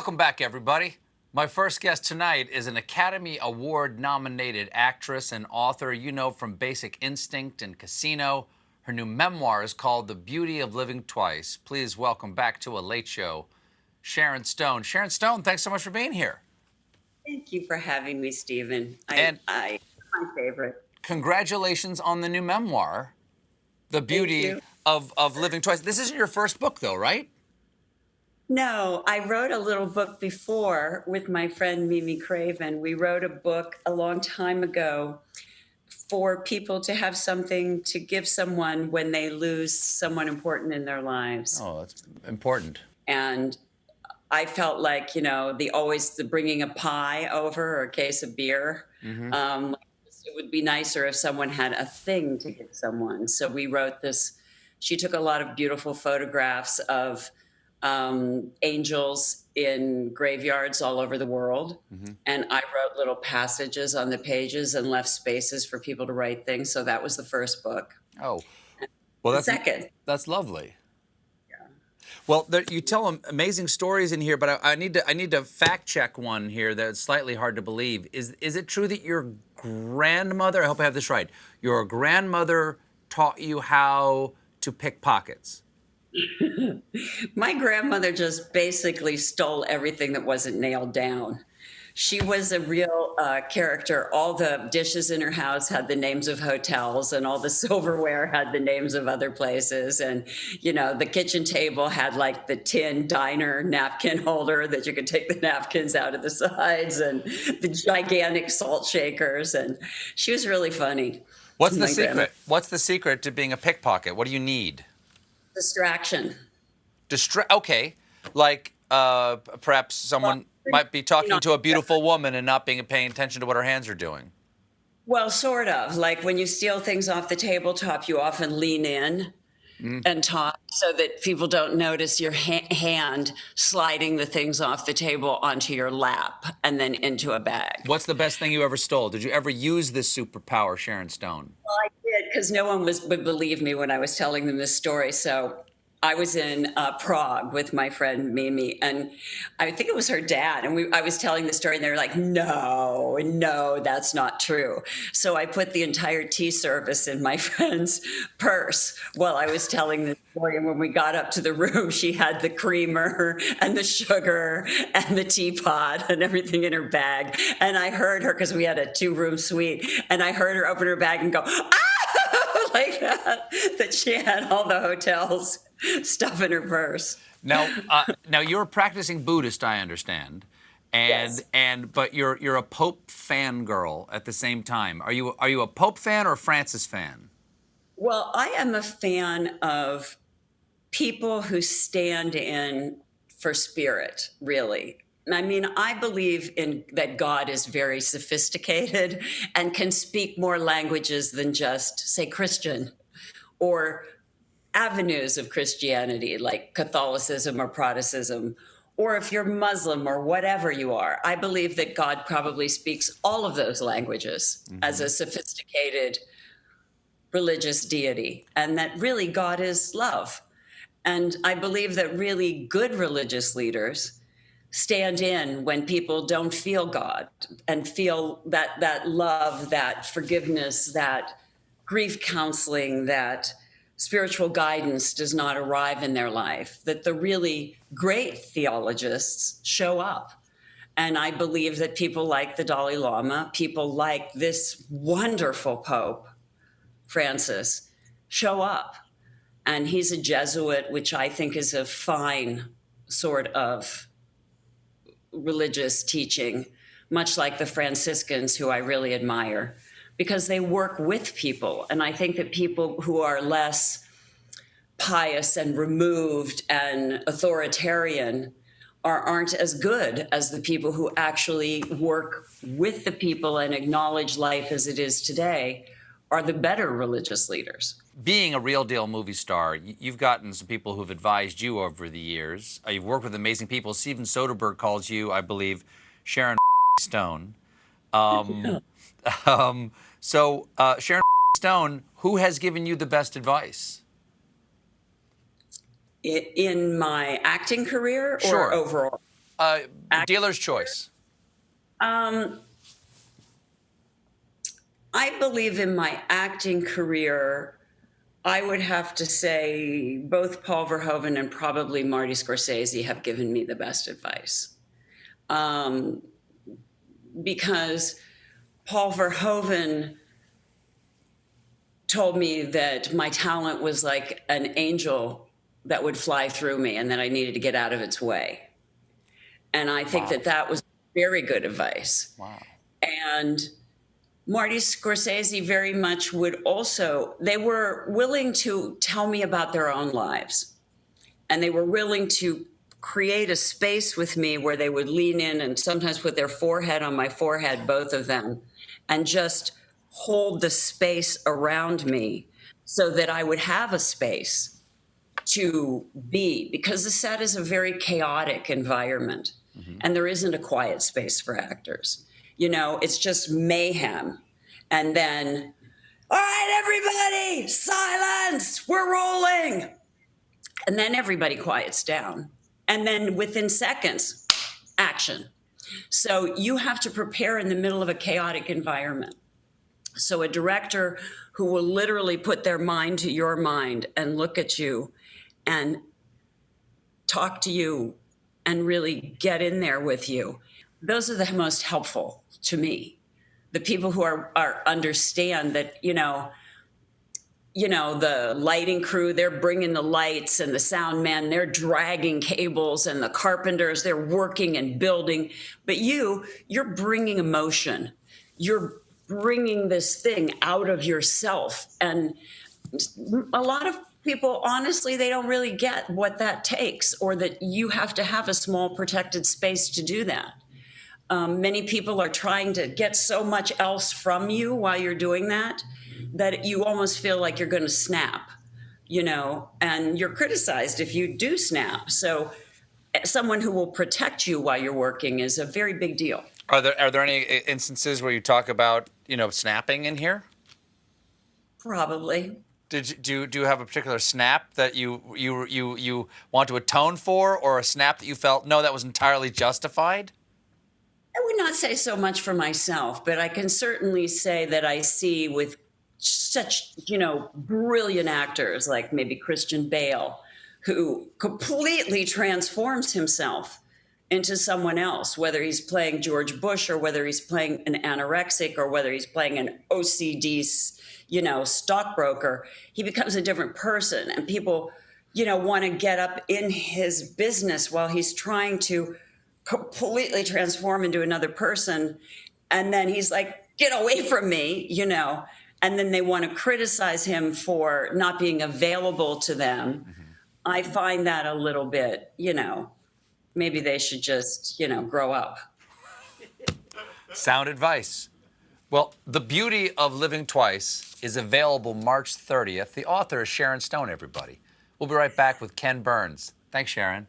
Welcome back, everybody. My first guest tonight is an Academy Award-nominated actress and author you know from Basic Instinct and Casino. Her new memoir is called The Beauty of Living Twice. Please welcome back to A Late Show, Sharon Stone. Sharon Stone, thanks so much for being here. Thank you for having me, Stephen. And my favorite. Congratulations on the new memoir, The Beauty of Living Twice. This isn't your first book, though, right? No, I wrote a little book before with my friend Mimi Craven. We wrote a book a long time ago for people to have something to give someone when they lose someone important in their lives. Oh, that's important. And I felt like, the bringing a pie over or a case of beer. Mm-hmm. It would be nicer if someone had a thing to give someone. So we wrote this. She took a lot of beautiful photographs of angels in graveyards all over the world. Mm-hmm. And I wrote little passages on the pages and left spaces for people to write things. So that was the first book. Oh, well, that's lovely. Yeah. Well, you tell amazing stories in here, but I need to fact check one here that's slightly hard to believe. Is it true that your grandmother, I hope I have this right, your grandmother taught you how to pick pockets? My grandmother just basically stole everything that wasn't nailed down. She was a real character. All the dishes in her house had the names of hotels, and all the silverware had the names of other places. And, the kitchen table had like the tin diner napkin holder that you could take the napkins out of the sides, and the gigantic salt shakers. And she was really funny. What's the secret? What's the secret to being a pickpocket? What do you need? Distraction. Okay, like perhaps someone might be talking to a beautiful woman and not paying attention to what her hands are doing. Well, sort of. Like when you steal things off the tabletop, you often lean in and talk so that people don't notice your hand sliding the things off the table onto your lap and then into a bag. What's the best thing you ever stole? Did you ever use this superpower, Sharon Stone? Well, I did, because no one would believe me when I was telling them this story. So I was in Prague with my friend Mimi, and I think it was her dad. And I was telling the story, and they were like, no, that's not true. So I put the entire tea service in my friend's purse while I was telling the story. And when we got up to the room, she had the creamer and the sugar and the teapot and everything in her bag. And I heard her, because we had a 2-room suite, and I heard her open her bag and go, ah, like that she had all the hotel's stuff in her purse. Now you're a practicing Buddhist, I understand, yes. But you're a Pope fangirl at the same time. Are you a Pope fan or a Francis fan? Well, I am a fan of people who stand in for spirit, really. I mean, I believe that God is very sophisticated and can speak more languages than just, say, Christian or avenues of Christianity, like Catholicism or Protestantism, or if you're Muslim or whatever you are. I believe that God probably speaks all of those languages as a sophisticated religious deity, and that really God is love. And I believe that really good religious leaders stand in when people don't feel God and feel that love, that forgiveness, that grief counseling, that spiritual guidance does not arrive in their life, that the really great theologists show up. And I believe that people like the Dalai Lama, people like this wonderful Pope, Francis, show up. And he's a Jesuit, which I think is a fine sort of religious teaching, much like the Franciscans, who I really admire, because they work with people. And I think that people who are less pious and removed and authoritarian aren't as good as the people who actually work with the people and acknowledge life as it is today are the better religious leaders. Being a real deal movie star, you've gotten some people who've advised you over the years. You've worked with amazing people. Steven Soderbergh calls you, I believe, Sharon Stone. So, Sharon Stone, who has given you the best advice? In my acting career or Sure. overall? Dealer's choice. I believe in my acting career, I would have to say both Paul Verhoeven and probably Marty Scorsese have given me the best advice. Because Paul Verhoeven told me that my talent was like an angel that would fly through me and that I needed to get out of its way. And I think that was very good advice. Wow. And Marty Scorsese very much would also, they were willing to tell me about their own lives. And they were willing to create a space with me where they would lean in and sometimes put their forehead on my forehead, both of them, and just hold the space around me so that I would have a space to be, because the set is a very chaotic environment and there isn't a quiet space for actors. You know, it's just mayhem. And then, all right, everybody, silence, we're rolling. And then everybody quiets down. And then within seconds, action. So you have to prepare in the middle of a chaotic environment. So a director who will literally put their mind to your mind and look at you and talk to you and really get in there with you, those are the most helpful to me. The people who are understand that, you know, the lighting crew, they're bringing the lights, and the sound man, they're dragging cables, and the carpenters, they're working and building. But you're bringing emotion. You're bringing this thing out of yourself. And a lot of people, honestly, they don't really get what that takes, or that you have to have a small protected space to do that. Many people are trying to get so much else from you while you're doing that you almost feel like you're going to snap, you know, and you're criticized if you do snap. So someone who will protect you while you're working is a very big deal. Are there any instances where you talk about, you know, snapping in here? Probably. Do you have a particular snap that you want to atone for, or a snap that you felt, no, that was entirely justified? I would not say so much for myself, but I can certainly say that I see with such, you know, brilliant actors like maybe Christian Bale, who completely transforms himself into someone else, whether he's playing George Bush or whether he's playing an anorexic or whether he's playing an OCD, you know, stockbroker. He becomes a different person, and people, you know, want to get up in his business while he's trying to completely transform into another person. And then he's like, get away from me, you know. And then they want to criticize him for not being available to them. Mm-hmm. I find that a little bit, you know, maybe they should just, you know, grow up. Sound advice. Well, The Beauty of Living Twice is available March 30th. The author is Sharon Stone, everybody. We'll be right back with Ken Burns. Thanks, Sharon.